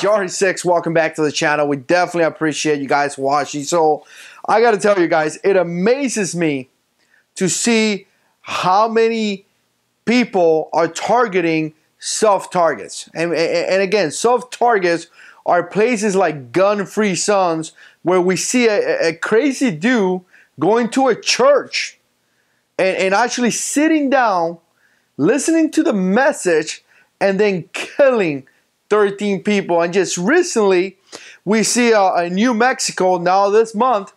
JH6, welcome back to the channel. We definitely appreciate you guys watching. So I got to tell you guys, it amazes me to see how many people are targeting soft targets. And again, soft targets are places like gun-free zones where we see a crazy dude going to a church and actually sitting down, listening to the message, and then killing 13 people. And just recently, we see in New Mexico now this month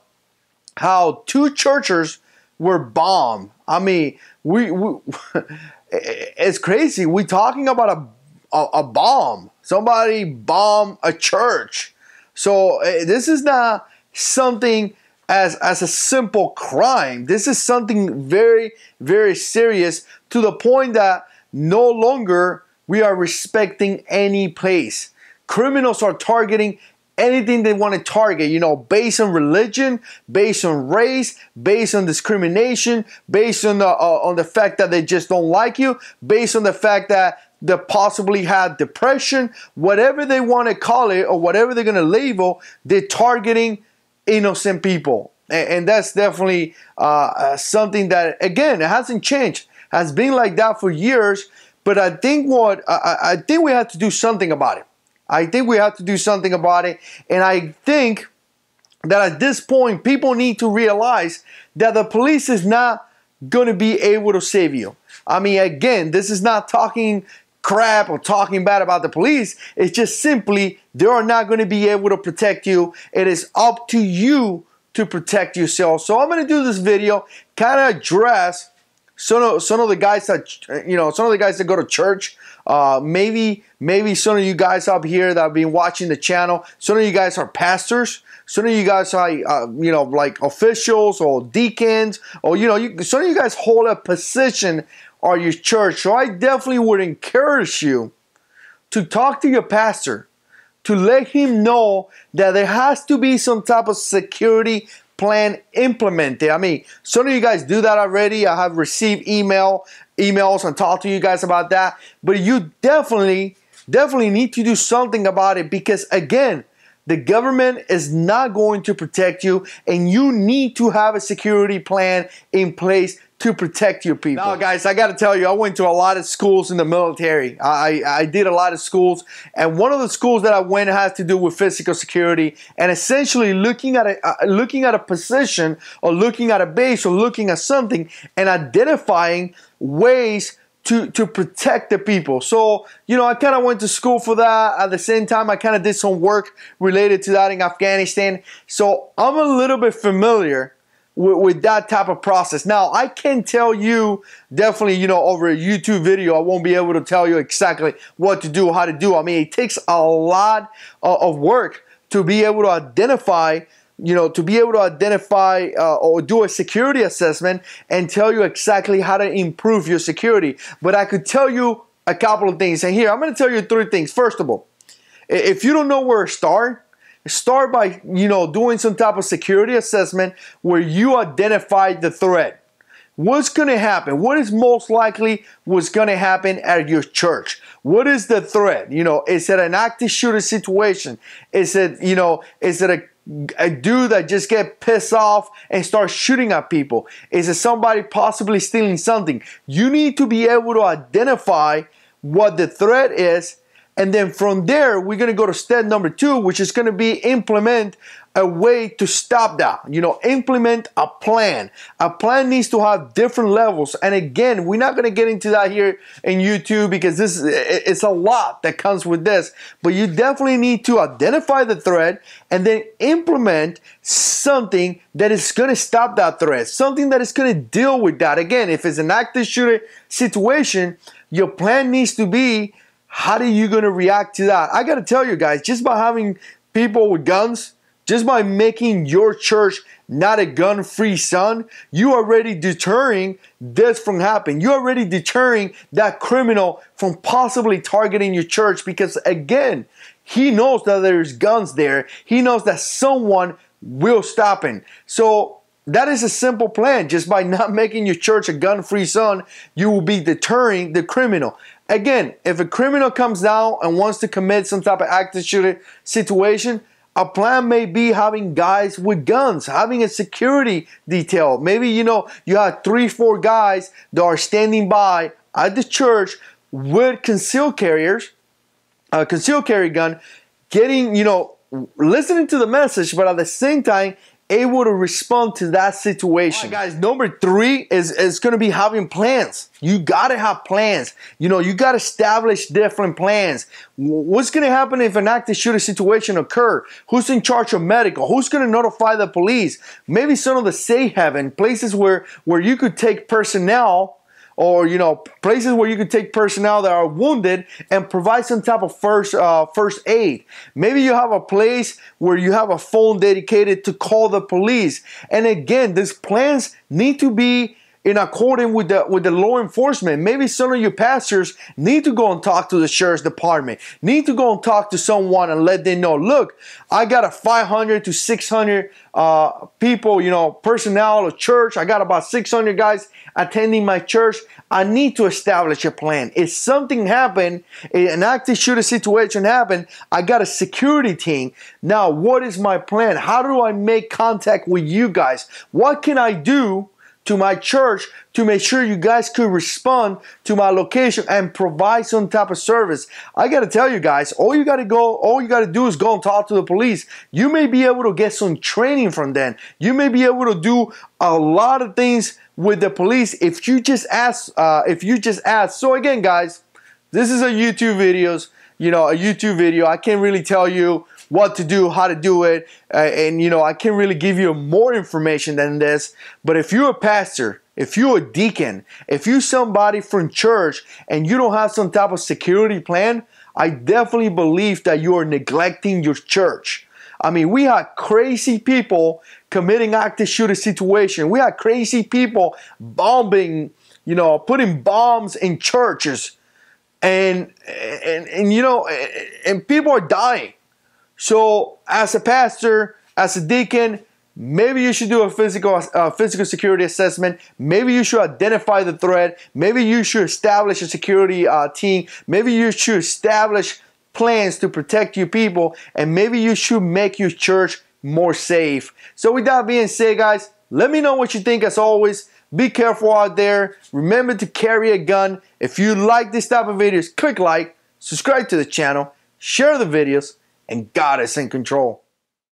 how 2 churches were bombed. I mean, it's crazy. We're talking about a bomb. Somebody bombed a church. So this is not something as a simple crime. This is something very, very serious, to the point that no longer we are respecting any place. Criminals are targeting anything they want to target, you know, based on religion, based on race, based on discrimination, based on the fact that they just don't like you, based on the fact that they possibly have depression, whatever they want to call it or whatever they're going to label, they're targeting innocent people. And that's definitely something that, again, it hasn't changed. Has been like that for years. But I think I think we have to do something about it. I think we have to do something about it. And I think that at this point, people need to realize that the police is not going to be able to save you. I mean, again, this is not talking crap or talking bad about the police. It's just simply they are not going to be able to protect you. It is up to you to protect yourself. So I'm going to do this video, kind of address some of the guys that, you know, some of the guys that go to church. Maybe some of you guys up here that have been watching the channel, some of you guys are pastors. Some of you guys are, you know, like officials or deacons, or, you know, some of you guys hold a position at your church. So I definitely would encourage you to talk to your pastor, to let him know that there has to be some type of security plan implemented. I mean, some of you guys do that already. I have received emails and talked to you guys about that. But you definitely need to do something about it, because again, the government is not going to protect you, and you need to have a security plan in place to protect your people. Now, guys, I got to tell you, I went to a lot of schools in the military. I did a lot of schools, and one of the schools that I went has to do with physical security, and essentially looking at a position, or looking at a base, or looking at something and identifying ways to protect the people. So, you know, I kind of went to school for that. At the same time, I kind of did some work related to that in Afghanistan. So I'm a little bit familiar with that type of process. Now, I can tell you definitely, you know, over a YouTube video, I won't be able to tell you exactly what to do, how to do. I mean, it takes a lot of work to be able to identify, you know, or do a security assessment and tell you exactly how to improve your security. But I could tell you a couple of things. And here, I'm going to tell you 3 things. First of all, if you don't know where to start by, you know, doing some type of security assessment where you identify the threat. What's going to happen? What is most likely what's going to happen at your church? What is the threat? You know, is it an active shooter situation? Is it, you know, is it a dude that just get pissed off and start shooting at people? Is it somebody possibly stealing something? You need to be able to identify what the threat is. And then from there, we're going to go to step number 2, which is going to be implement a way to stop that. You know, implement a plan. A plan needs to have different levels. And again, we're not going to get into that here in YouTube, because it's a lot that comes with this. But you definitely need to identify the threat and then implement something that is going to stop that threat. Something that is going to deal with that. Again, if it's an active shooter situation, your plan needs to be, how are you going to react to that? I got to tell you guys, just by having people with guns, just by making your church not a gun-free zone, you already deterring this from happening. You're already deterring that criminal from possibly targeting your church, because again, he knows that there's guns there. He knows that someone will stop him. So that is a simple plan. Just by not making your church a gun-free zone, you will be deterring the criminal. Again, if a criminal comes down and wants to commit some type of active shooter situation, a plan may be having guys with guns, having a security detail. Maybe, you know, you have 3-4 guys that are standing by at the church with concealed carry gun, getting, you know, listening to the message, but at the same time, able to respond to that situation. All right, guys, number 3 is going to be having plans. You got to have plans. You know, you got to establish different plans. What's going to happen if an active shooter situation occur? Who's in charge of medical? Who's going to notify the police? Maybe some of the safe haven places where you could take personnel, or, you know, places where you could take personnel that are wounded and provide some type of first aid. Maybe you have a place where you have a phone dedicated to call the police. And again, these plans need to be in accordance with the law enforcement. Maybe some of your pastors need to go and talk to the sheriff's department, need to go and talk to someone and let them know, look, I got a 500 to 600 people, you know, personnel of church. I got about 600 guys attending my church. I need to establish a plan. If something happened, an active shooter situation happened, I got a security team. Now, what is my plan? How do I make contact with you guys? What can I do to my church to make sure you guys could respond to my location and provide some type of service? I got to tell you guys, all you got to do is go and talk to the police. You may be able to get some training from them. You may be able to do a lot of things with the police if you just ask. So again, guys, this is a YouTube video. I can't really tell you what to do, how to do it, and you know, I can't really give you more information than this. But if you're a pastor, if you're a deacon, if you're somebody from church and you don't have some type of security plan, I definitely believe that you are neglecting your church. I mean, we had crazy people committing active shooter situation. We had crazy people bombing, you know, putting bombs in churches, and you know, and people are dying. So as a pastor, as a deacon, maybe you should do a physical security assessment. Maybe you should identify the threat. Maybe you should establish a security team. Maybe you should establish plans to protect your people. And maybe you should make your church more safe. So with that being said, guys, let me know what you think. As always, be careful out there. Remember to carry a gun. If you like this type of videos, click like, subscribe to the channel, share the videos, and God is in control.